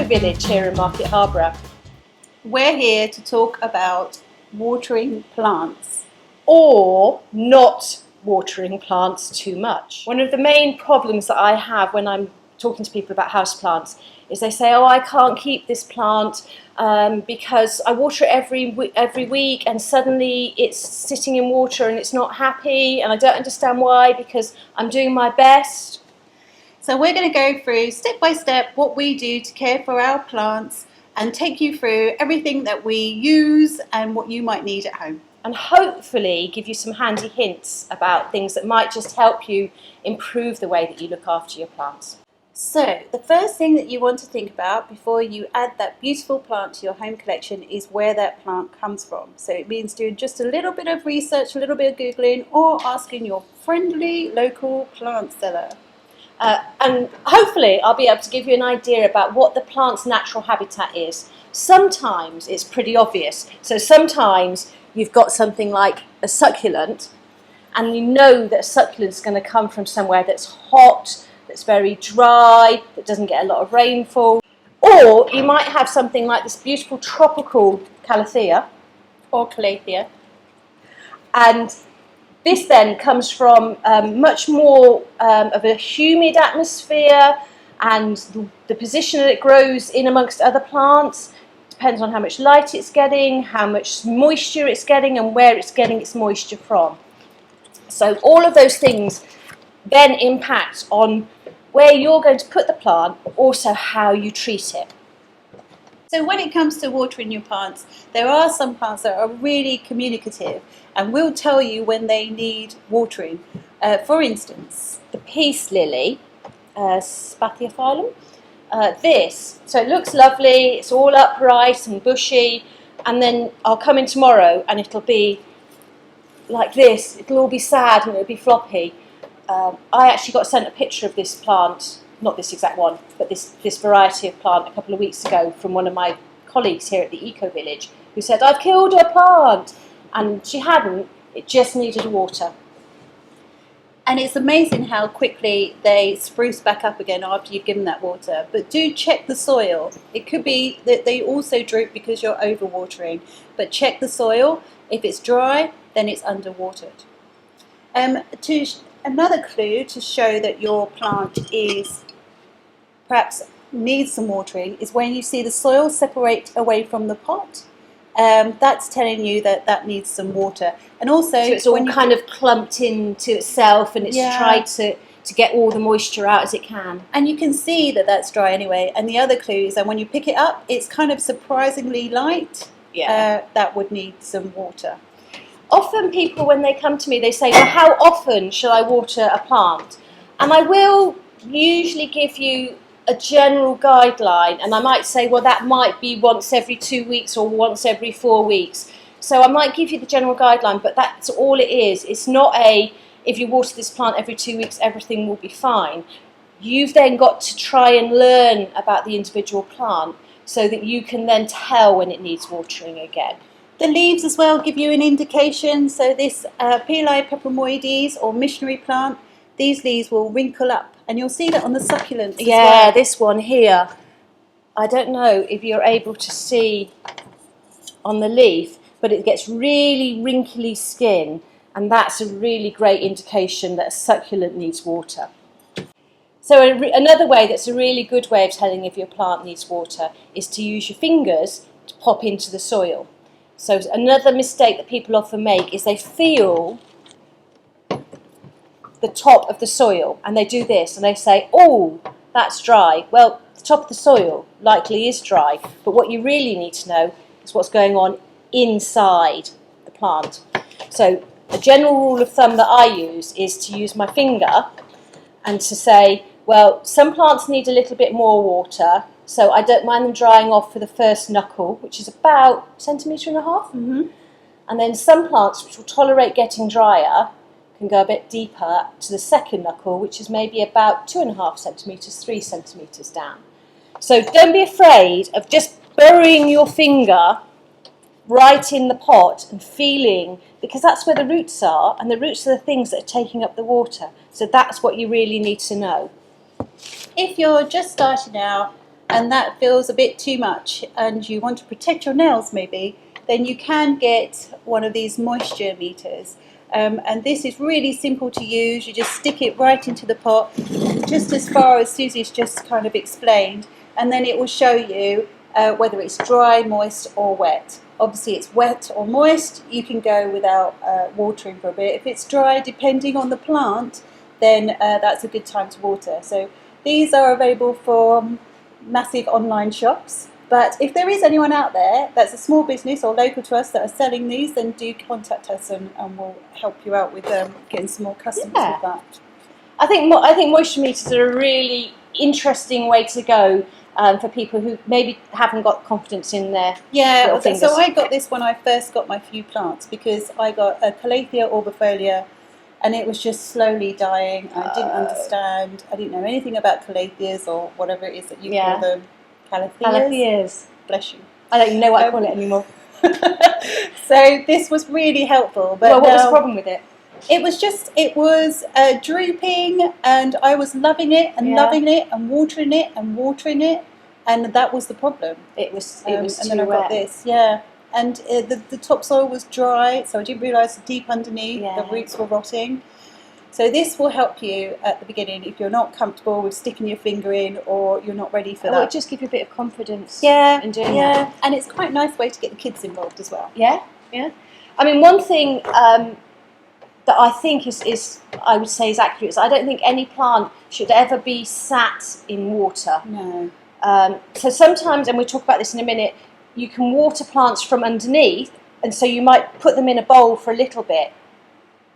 Village here in Market Harborough. We're here to talk about watering plants. Or not watering plants too much. One of the main problems that I have when I'm talking to people about houseplants is they say, oh, I can't keep this plant because I water it every week and suddenly it's sitting in water and it's not happy and I don't understand why because I'm doing my best. So we're going to go through step by step what we do to care for our plants and take you through everything that we use and what you might need at home. And hopefully give you some handy hints about things that might just help you improve the way that you look after your plants. So the first thing that you want to think about before you add that beautiful plant to your home collection is where that plant comes from. So it means doing just a little bit of research, a little bit of Googling, or asking your friendly local plant seller. And hopefully I'll be able to give you an idea about what the plant's natural habitat is. Sometimes it's pretty obvious. So sometimes you've got something like a succulent and you know that a succulent's going to come from somewhere that's hot, that's very dry, that doesn't get a lot of rainfall. Or you might have something like this beautiful tropical calathea Or calathea. And this then comes from much more of a humid atmosphere, and the position that it grows in amongst other plants depends on how much light it's getting, how much moisture it's getting, and where it's getting its moisture from. So all of those things then impact on where you're going to put the plant, but also how you treat it. So when it comes to watering your plants, there are some plants that are really communicative and will tell you when they need watering. For instance, The peace lily, Spathiophilum, so it looks lovely, it's all upright and bushy, and then I'll come in tomorrow and it'll be like this, it'll all be sad and it'll be floppy. I actually got sent a picture of this plant, not this exact one, but this variety of plant a couple of weeks ago from one of my colleagues here at the Eco Village who said, I've killed a plant, and she hadn't, it just needed water. and it's amazing how quickly they spruce back up again after you've given that water. But do check the soil. It could be that they also droop because you're overwatering, but check the soil. If it's dry, then it's underwatered. Another clue to show that your plant is perhaps needs some watering is when you see the soil separate away from the pot. That's telling you that that needs some water. And also, so it's all kind of clumped into itself and it's tried to get all the moisture out as it can. And you can see that that's dry anyway. And the other clue is that when you pick it up, it's kind of surprisingly light. That would need some water. Often people, when they come to me, they say, well, how often shall I water a plant? And I will usually give you a general guideline, and I might say, well, that might be once every 2 weeks or once every 4 weeks. So I might give you the general guideline, but that's all it is. It's not if you water this plant every 2 weeks, everything will be fine. You've then got to try and learn about the individual plant so that you can then tell when it needs watering again. The leaves as well give you an indication. So this Pili peperomoides or missionary plant, these leaves will wrinkle up. And you'll see that on the succulents as well. This one here. I don't know if you're able to see on the leaf, but it gets really wrinkly skin, and that's a really great indication that a succulent needs water. So another way that's a really good way of telling if your plant needs water is to use your fingers to pop into the soil. So another mistake that people often make is they feel the top of the soil and they do this and they say, oh, that's dry. Well, the top of the soil likely is dry, but what you really need to know is what's going on inside the plant. So a general rule of thumb that I use is to use my finger and to say, well, some plants need a little bit more water, so I don't mind them drying off for the first knuckle, which is about 1.5 centimetres. And then some plants which will tolerate getting drier can go a bit deeper to the second knuckle, which is maybe about 2.5 centimetres, 3 centimetres down. So don't be afraid of just burying your finger right in the pot and feeling, because that's where the roots are, and the roots are the things that are taking up the water. So that's what you really need to know. If you're just starting out, and that feels a bit too much and you want to protect your nails maybe, then you can get one of these moisture meters. And this is really simple to use. You just stick it right into the pot, just as far as Susie's just kind of explained, and then it will show you whether it's dry, moist or wet. Obviously it's wet or moist, you can go without watering for a bit. If it's dry, depending on the plant, then that's a good time to water. So these are available from massive online shops. But if there is anyone out there that's a small business or local to us that are selling these, then do contact us and we'll help you out with getting some more customers with that. I think moisture meters are a really interesting way to go for people who maybe haven't got confidence in their little fingers. So I got this when I first got my few plants because I got a Calathea orbifolia and it was just slowly dying. I didn't understand. I didn't know anything about Calatheas or whatever it is that you call them. Calatheas. Bless you. I don't even know what I call it anymore. So this was really helpful. But well, what was the problem with it? It was drooping, and I was loving it and loving it and watering it and watering it, and that was the problem. It was and too then I got wet. this, and the topsoil was dry, so I didn't realise deep underneath the roots were rotting. So this will help you at the beginning if you're not comfortable with sticking your finger in or you're not ready for that. It'll just give you a bit of confidence in doing that. And it's quite a nice way to get the kids involved as well. Yeah. I mean, one thing that I think is I would say is accurate is I don't think any plant should ever be sat in water. No. So sometimes, and we'll talk about this in a minute, you can water plants from underneath, and so you might put them in a bowl for a little bit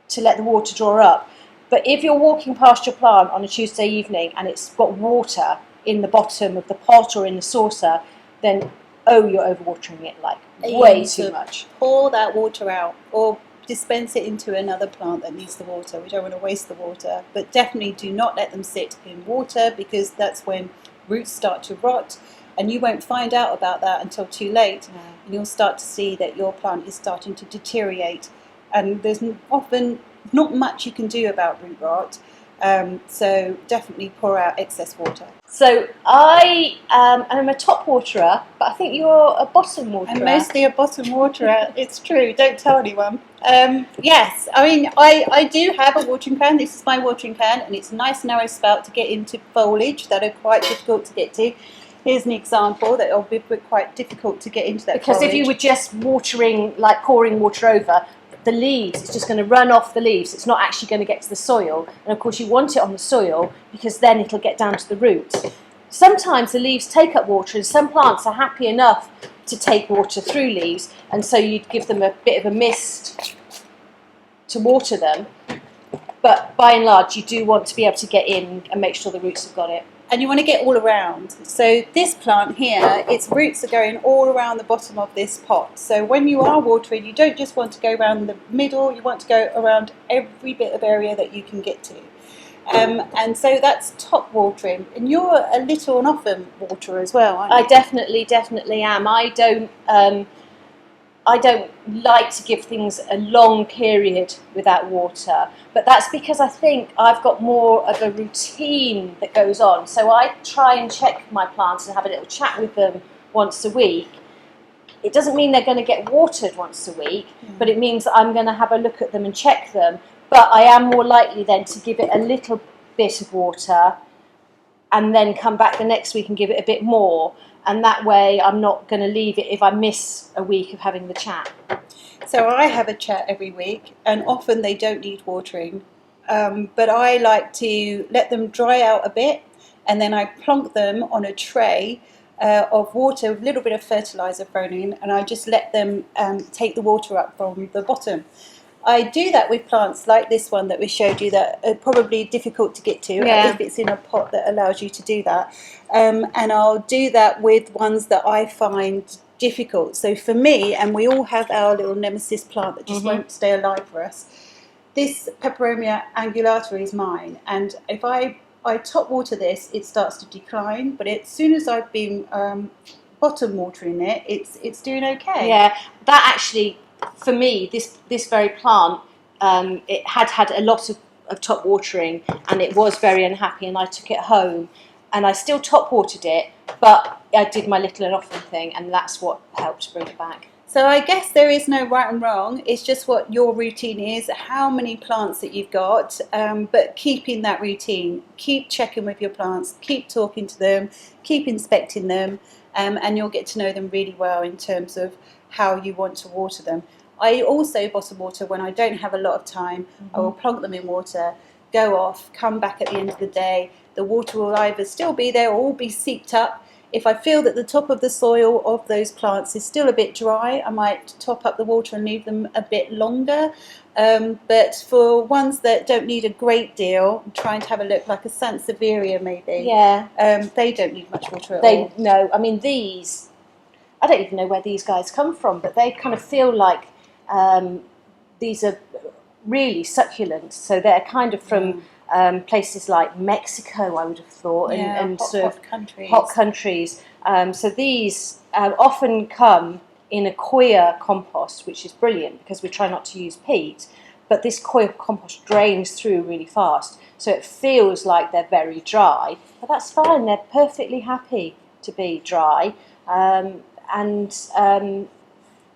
to let the water draw up. But if you're walking past your plant on a Tuesday evening and it's got water in the bottom of the pot or in the saucer, then you're overwatering it like way too much. Pour that water out or dispense it into another plant that needs the water. We don't want to waste the water, but definitely do not let them sit in water because that's when roots start to rot, and you won't find out about that until too late. No. And you'll start to see that your plant is starting to deteriorate, and there's often not much you can do about root rot, so definitely pour out excess water. So I am a top waterer, but I think you're a bottom waterer. I'm mostly a bottom waterer. It's true, don't tell anyone. Yes, I mean I do have a watering can. This is my watering can, and it's a nice narrow spout to get into foliage that are quite difficult to get to. Here's an example that will be quite difficult to get into that because foliage. if you were just watering, like pouring water over the leaves, it's just going to run off the leaves. It's not actually going to get to the soil, and of course you want it on the soil because then it'll get down to the roots. Sometimes the leaves take up water, and some plants are happy enough to take water through leaves, and so you'd give them a bit of a mist to water them, but by and large you do want to be able to get in and make sure the roots have got it. And you want to get all around. So this plant here, its roots are going all around the bottom of this pot. So when you are watering, you don't just want to go around the middle, you want to go around every bit of area that you can get to. And so that's top watering. And you're a little and often waterer as well, aren't you? I definitely am. I don't like to give things a long period without water, but that's because I think I've got more of a routine that goes on. So I try and check my plants and have a little chat with them once a week. It doesn't mean they're going to get watered once a week, but it means that I'm going to have a look at them and check them. But I am more likely then to give it a little bit of water and then come back the next week and give it a bit more. And that way I'm not going to leave it if I miss a week of having the chat. So I have a chat every week, and often they don't need watering. But I like to let them dry out a bit, and then I plonk them on a tray of water with a little bit of fertiliser thrown in, and I just let them take the water up from the bottom. I do that with plants like this one that we showed you that are probably difficult to get to if it's in a pot that allows you to do that. And I'll do that with ones that I find difficult. So for me, and we all have our little nemesis plant that just won't stay alive for us, this Peperomia angulata is mine. And if I top water this, it starts to decline. But as soon as I've been bottom watering it, it's doing okay. Yeah, that actually... For me, this very plant, it had a lot of top watering, and it was very unhappy, and I took it home and I still top watered it, but I did my little and often thing, and that's what helped bring it back. So I guess there is no right and wrong. It's just what your routine is, how many plants that you've got, but keeping that routine. Keep checking with your plants, keep talking to them, keep inspecting them, and you'll get to know them really well in terms of how you want to water them. I also bottle water when I don't have a lot of time. I will plonk them in water, go off, come back at the end of the day. The water will either still be there or be seeped up. If I feel that the top of the soil of those plants is still a bit dry, I might top up the water and leave them a bit longer. But for ones that don't need a great deal, I'm trying to have a look, like a Sansevieria maybe. Yeah. They don't need much water at all. No, I mean these, I don't even know where these guys come from, but they kind of feel like these are really succulent. So they're kind of from places like Mexico, I would have thought, and hot countries. So these often come in a coir compost, which is brilliant because we try not to use peat, but this coir compost drains through really fast, so it feels like they're very dry, but that's fine. They're perfectly happy to be dry, and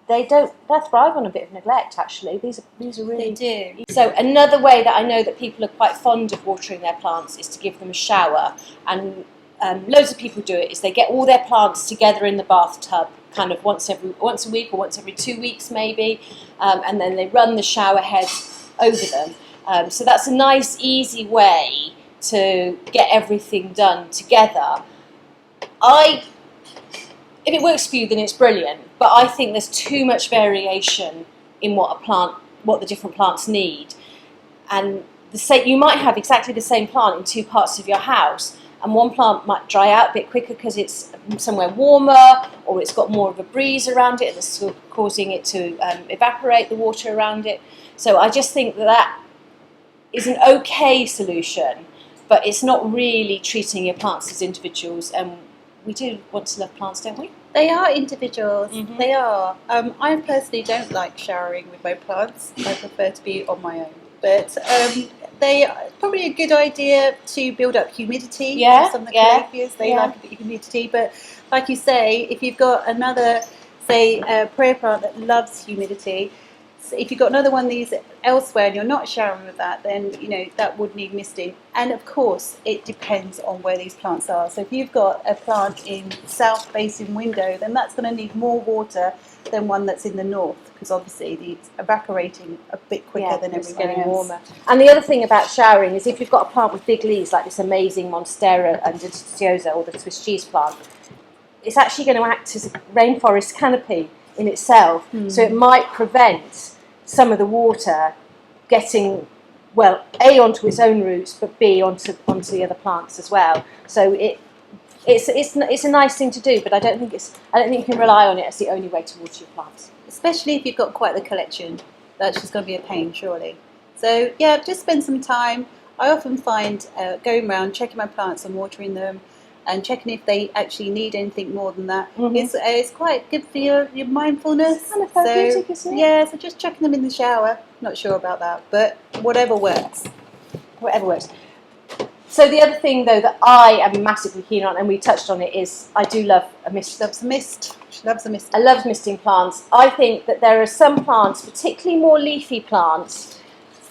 they thrive on a bit of neglect. Actually, these are really. They do. So another way that I know that people are quite fond of watering their plants is to give them a shower, and loads of people do it. Is they get all their plants together in the bathtub, kind of once a week or once every 2 weeks maybe, and then they run the shower head over them. So that's a nice, easy way to get everything done together. If it works for you, then it's brilliant. But I think there's too much variation in what the different plants need, and you might have exactly the same plant in two parts of your house, and one plant might dry out a bit quicker because it's somewhere warmer, or it's got more of a breeze around it, and it's sort of causing it to evaporate the water around it. So I just think that is an okay solution, but it's not really treating your plants as individuals. And we do want to love plants, don't we? They are individuals. They are. I personally don't like showering with my plants. I prefer to be on my own. But they are probably a good idea to build up humidity. Some of the calatheas, they like a bit of humidity. But like you say, if you've got another, say, prayer plant that loves humidity, so if you've got another one of these elsewhere and you're not showering with that, then that would need misting. And of course, it depends on where these plants are. So if you've got a plant in south-facing window, then that's going to need more water than one that's in the north, because obviously it's evaporating a bit quicker than it's everywhere getting else. warmer. And the other thing about showering is if you've got a plant with big leaves, like this amazing Monstera and Deliciosa, or the Swiss cheese plant, it's actually going to act as a rainforest canopy in itself. So it might prevent some of the water getting, well, A, onto its own roots, but B, onto the other plants as well. So it's a nice thing to do, but I don't think you can rely on it as the only way to water your plants. Especially if you've got quite the collection. That's just going to be a pain, surely. So yeah, just spend some time. I often find going around checking my plants and watering them, and checking if they actually need anything more than that. It's quite good for your mindfulness. It's kind of therapeutic, isn't it? Yeah, so just chucking them in the shower. Not sure about that, but whatever works. Whatever works. So the other thing, though, that I am massively keen on, and we touched on it, is I do love a mist. She loves a mist. She loves a mist. I love misting plants. I think that there are some plants, particularly more leafy plants,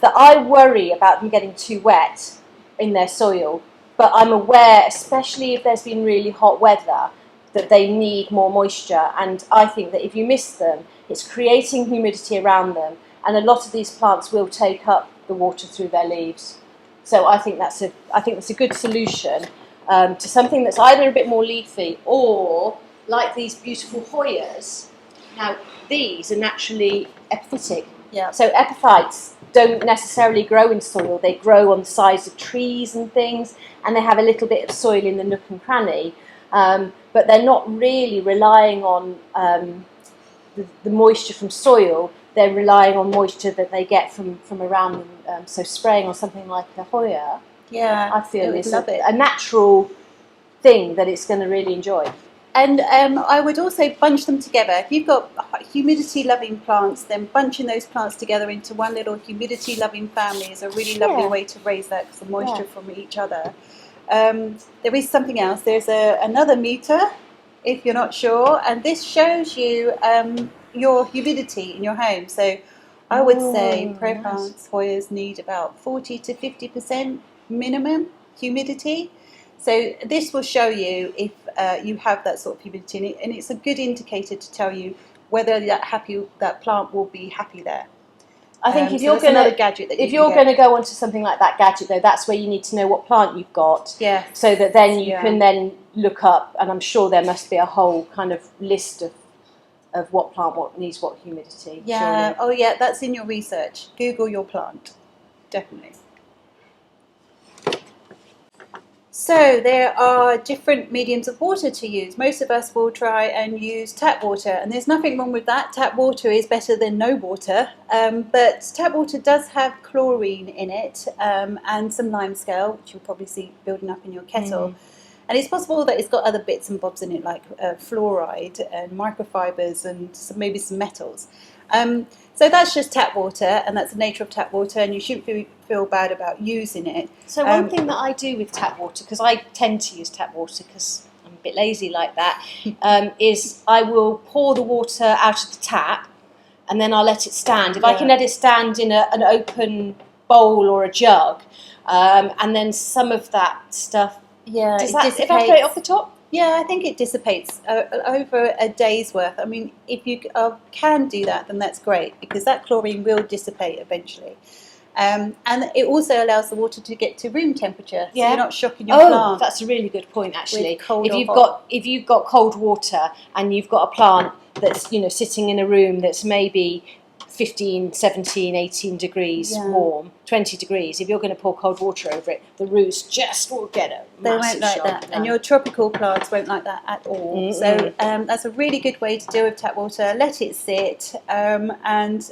that I worry about them getting too wet in their soil. But I'm aware, especially if there's been really hot weather, that they need more moisture. And I think that if you mist them, it's creating humidity around them. And a lot of these plants will take up the water through their leaves. So I think that's a good solution to something that's either a bit more leafy or like these beautiful Hoyas. Now, these are naturally epiphytic. Yeah. So epiphytes don't necessarily grow in soil. They grow on the sides of trees and things, and they have a little bit of soil in the nook and cranny. But they're not really relying on the moisture from soil. They're relying on moisture that they get from around them. So spraying on something like a Hoya, I feel is a natural thing that it's going to really enjoy. And I would also bunch them together. If you've got humidity-loving plants, then bunching those plants together into one little humidity-loving family is a really lovely way to raise that some moisture from each other. There is something else. There's another meter if you're not sure. And this shows you your humidity in your home. So I would say pro plants, Hoyas need about 40 to 50% minimum humidity. So this will show you if you have that sort of humidity, and it's a good indicator to tell you whether that plant will be happy there. I think if you're going to go onto something like that gadget, though, that's where you need to know what plant you've got. Yeah. So that then you can then look up, and I'm sure there must be a whole kind of list of what plant needs what humidity. Yeah. Surely. Oh, yeah. That's in your research. Google your plant. Definitely. So there are different mediums of water to use. Most of us will try and use tap water, and there's nothing wrong with that. Tap water is better than no water, but tap water does have chlorine in it and some limescale, which you'll probably see building up in your kettle. And it's possible that it's got other bits and bobs in it, like fluoride and microfibers and maybe some metals. So that's just tap water, and that's the nature of tap water, and you shouldn't feel bad about using it. So one thing that I do with tap water, because I tend to use tap water because I'm a bit lazy like that, is I will pour the water out of the tap and then I'll let it stand. If I can let it stand in an open bowl or a jug, and then some of that stuff, does that evaporate off the top? Yeah, I think it dissipates over a day's worth. I mean, if you can do that, then that's great, because that chlorine will dissipate eventually. And it also allows the water to get to room temperature, so you're not shocking your plant. Oh, that's a really good point, actually. If you've got cold water and you've got a plant that's sitting in a room that's maybe 15, 17, 18 degrees warm, 20 degrees, if you're going to pour cold water over it, the roots just will get a massive They won't like shock. that, and your tropical plants won't like that at all. So that's a really good way to deal with tap water. Let it sit, and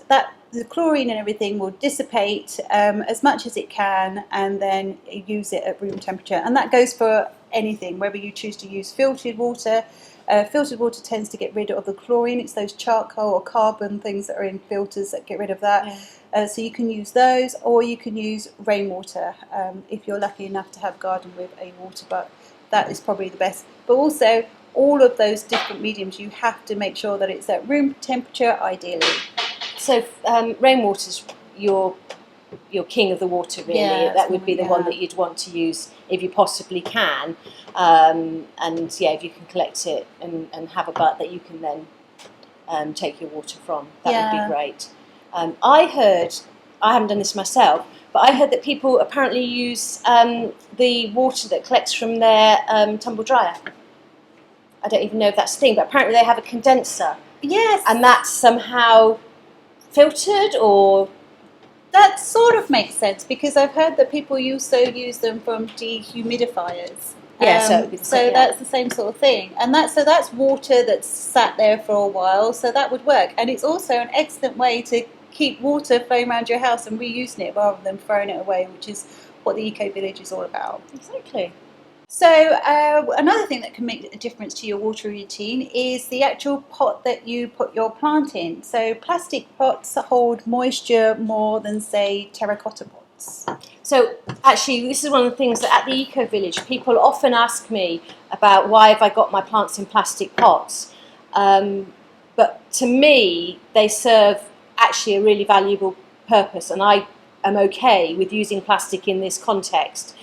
the chlorine and everything will dissipate as much as it can, and then use it at room temperature. And that goes for anything, whether you choose to use filtered water. Filtered water tends to get rid of the chlorine. It's those charcoal or carbon things that are in filters that get rid of that. So you can use those, or you can use rainwater if you're lucky enough to have a garden with a water butt. That is probably the best. But also, all of those different mediums, you have to make sure that it's at room temperature, ideally. So rainwater's your king of the water, really. That would be the one that you'd want to use if you possibly can, and if you can collect it and have a butt that you can then take your water from, that would be great. I haven't done this myself, but I heard that people apparently use the water that collects from their tumble dryer. I don't even know if that's a thing, but apparently they have a condenser. Yes. And that's somehow filtered, or... That sort of makes sense, because I've heard that people also use them from dehumidifiers. So that's the same sort of thing, and that's water that's sat there for a while, so that would work. And it's also an excellent way to keep water flowing around your house and reusing it rather than throwing it away, which is what the Eco Village is all about. Exactly. So another thing that can make a difference to your water routine is the actual pot that you put your plant in. So plastic pots hold moisture more than, say, terracotta pots. So actually, this is one of the things that at the Eco Village, people often ask me about why have I got my plants in plastic pots. But to me, they serve actually a really valuable purpose, and I am okay with using plastic in this context.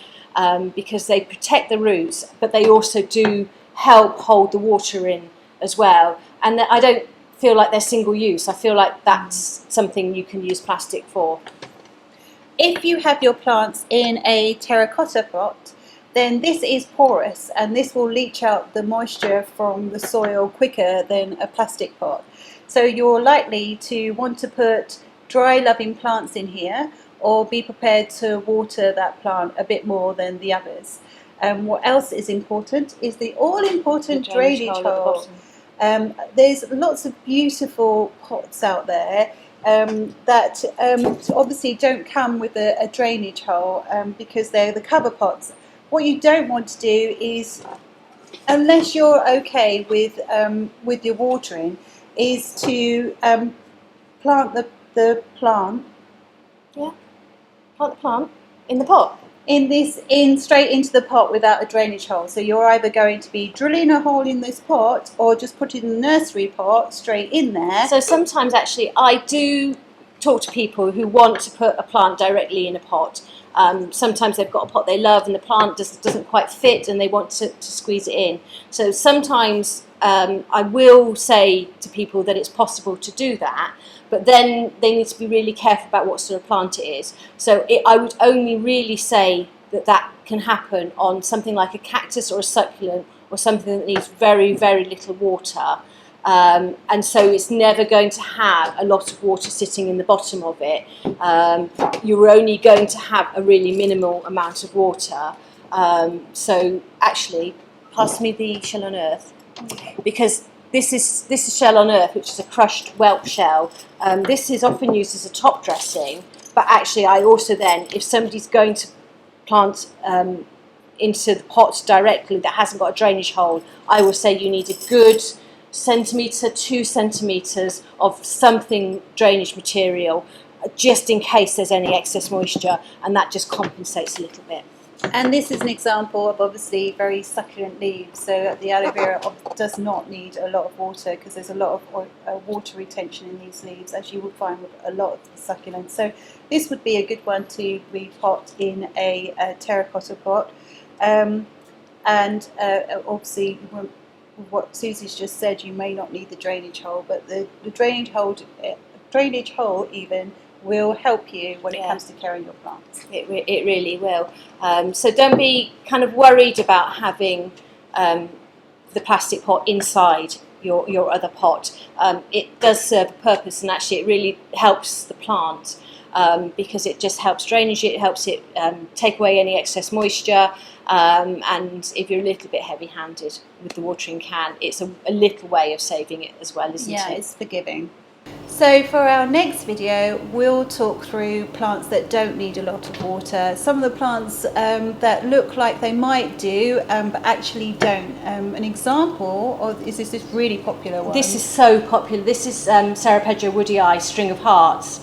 Because they protect the roots, but they also do help hold the water in as well. And I don't feel like they're single use. I feel like that's something you can use plastic for. If you have your plants in a terracotta pot, then this is porous, and this will leach out the moisture from the soil quicker than a plastic pot. So you're likely to want to put dry loving plants in here, or be prepared to water that plant a bit more than the others. What else is important is the all-important drainage hole. There's lots of beautiful pots out there that obviously don't come with a drainage hole because they're the cover pots. What you don't want to do is, unless you're okay with your watering, is to plant the plant. Yeah. Plant the plant in the pot. in straight into the pot without a drainage hole. So you're either going to be drilling a hole in this pot or just putting the nursery pot straight in there. So sometimes actually I do talk to people who want to put a plant directly in a pot. Sometimes they've got a pot they love and the plant doesn't quite fit and they want to squeeze it in. So sometimes I will say to people that it's possible to do that, but then they need to be really careful about what sort of plant it is. So I would only really say that can happen on something like a cactus or a succulent or something that needs very, very little water. And so it's never going to have a lot of water sitting in the bottom of it. You're only going to have a really minimal amount of water. So actually, pass me the shell on earth, because this is shell on earth, which is a crushed whelk shell. This is often used as a top dressing, but actually I also then, if somebody's going to plant into the pot directly that hasn't got a drainage hole, I will say you need a good centimetre, 2 centimetres of something drainage material, just in case there's any excess moisture, and that just compensates a little bit. And this is an example of obviously very succulent leaves, so the aloe vera does not need a lot of water because there's a lot of water retention in these leaves, as you would find with a lot of succulents. So this would be a good one to repot in a terracotta pot. Obviously, what Susie's just said, you may not need the drainage hole, but the drainage hole even will help you when it comes to caring your plants. It really will. So don't be kind of worried about having the plastic pot inside your other pot. It does serve a purpose, and actually it really helps the plant because it just helps drainage it helps it take away any excess moisture. And if you're a little bit heavy-handed with the watering can, it's a little way of saving it as well, isn't it? Yeah, it's forgiving. So for our next video, we'll talk through plants that don't need a lot of water. Some of the plants that look like they might do, but actually don't. An example is this really popular one. This is so popular. This is Sarapedra woodii, string of hearts.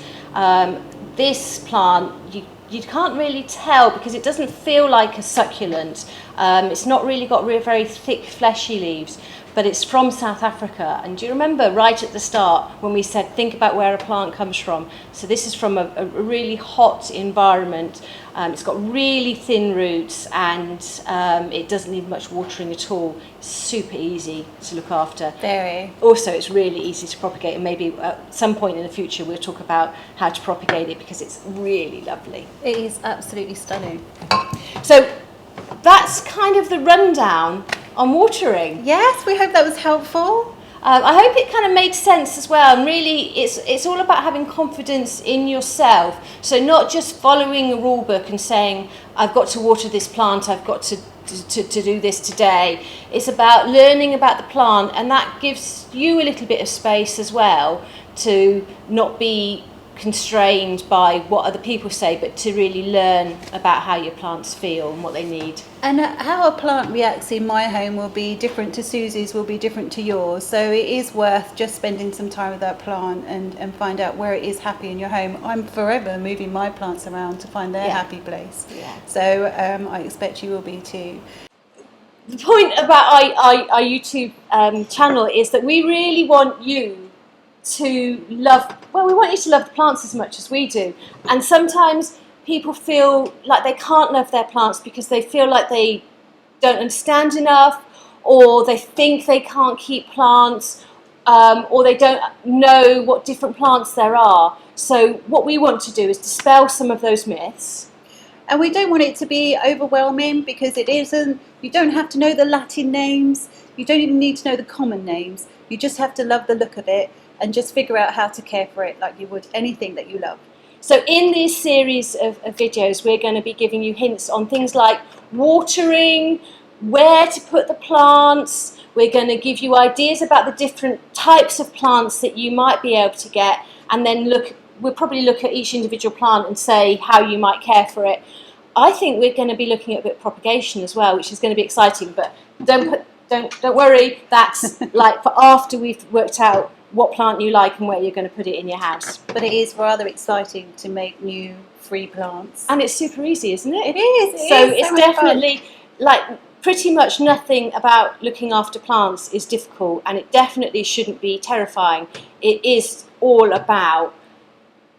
This plant, you can't really tell because it doesn't feel like a succulent. It's not really got very thick fleshy leaves, but it's from South Africa. And do you remember right at the start when we said think about where a plant comes from? So this is from a really hot environment. It's got really thin roots, and it doesn't need much watering at all. It's super easy to look after. Very. Also, it's really easy to propagate, and maybe at some point in the future we'll talk about how to propagate it because it's really lovely. It is absolutely stunning. So that's kind of the rundown on watering. Yes, we hope that was helpful. I hope it kind of made sense as well, and really it's all about having confidence in yourself. So not just following a rule book and saying, I've got to water this plant, I've got to do this today. It's about learning about the plant, and that gives you a little bit of space as well to not be constrained by what other people say, but to really learn about how your plants feel and what they need. And how a plant reacts in my home will be different to Susie's, will be different to yours. So it is worth just spending some time with that plant and find out where it is happy in your home. I'm forever moving my plants around to find their happy place. Yeah. So I expect you will be too. The point about our YouTube channel is that we really want you to love, well, we want you to love the plants as much as we do. And sometimes people feel like they can't love their plants because they feel like they don't understand enough, or they think they can't keep plants, or they don't know what different plants there are. So what we want to do is dispel some of those myths. And we don't want it to be overwhelming, because it isn't. You don't have to know the Latin names. You don't even need to know the common names. You just have to love the look of it and just figure out how to care for it like you would anything that you love. So in this series of videos, we're going to be giving you hints on things like watering, where to put the plants. We're going to give you ideas about the different types of plants that you might be able to get, and then we'll probably look at each individual plant and say how you might care for it. I think we're going to be looking at a bit of propagation as well, which is going to be exciting, but don't worry, that's like for after we've worked out what plant you like and where you're going to put it in your house. But it is rather exciting to make new free plants. And it's super easy, isn't it? It is. So it's definitely, like, pretty much nothing about looking after plants is difficult, and it definitely shouldn't be terrifying. It is all about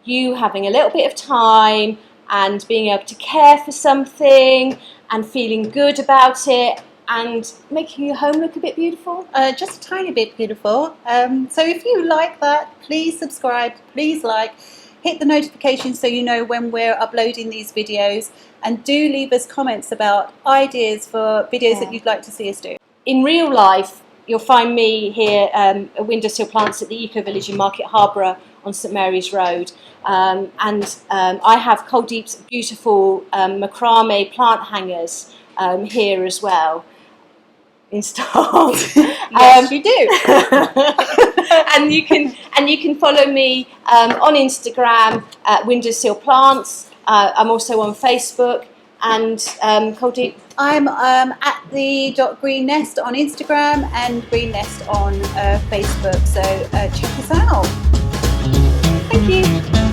you having a little bit of time and being able to care for something and feeling good about it and making your home look a bit beautiful. Just a tiny bit beautiful. So if you like that, please subscribe, please like, hit the notifications so you know when we're uploading these videos, and do leave us comments about ideas for videos that you'd like to see us do. In real life, you'll find me here at Windowsill Plants at the Eco Village in Market Harborough on St Mary's Road, and I have Culdeep's beautiful macrame plant hangers here as well installed. Yes, you do. and you can follow me on Instagram at Windowsill Plants. I'm also on Facebook, and Culdeep. I'm at the .green nest on Instagram and green nest on Facebook, so check us out. Thank you.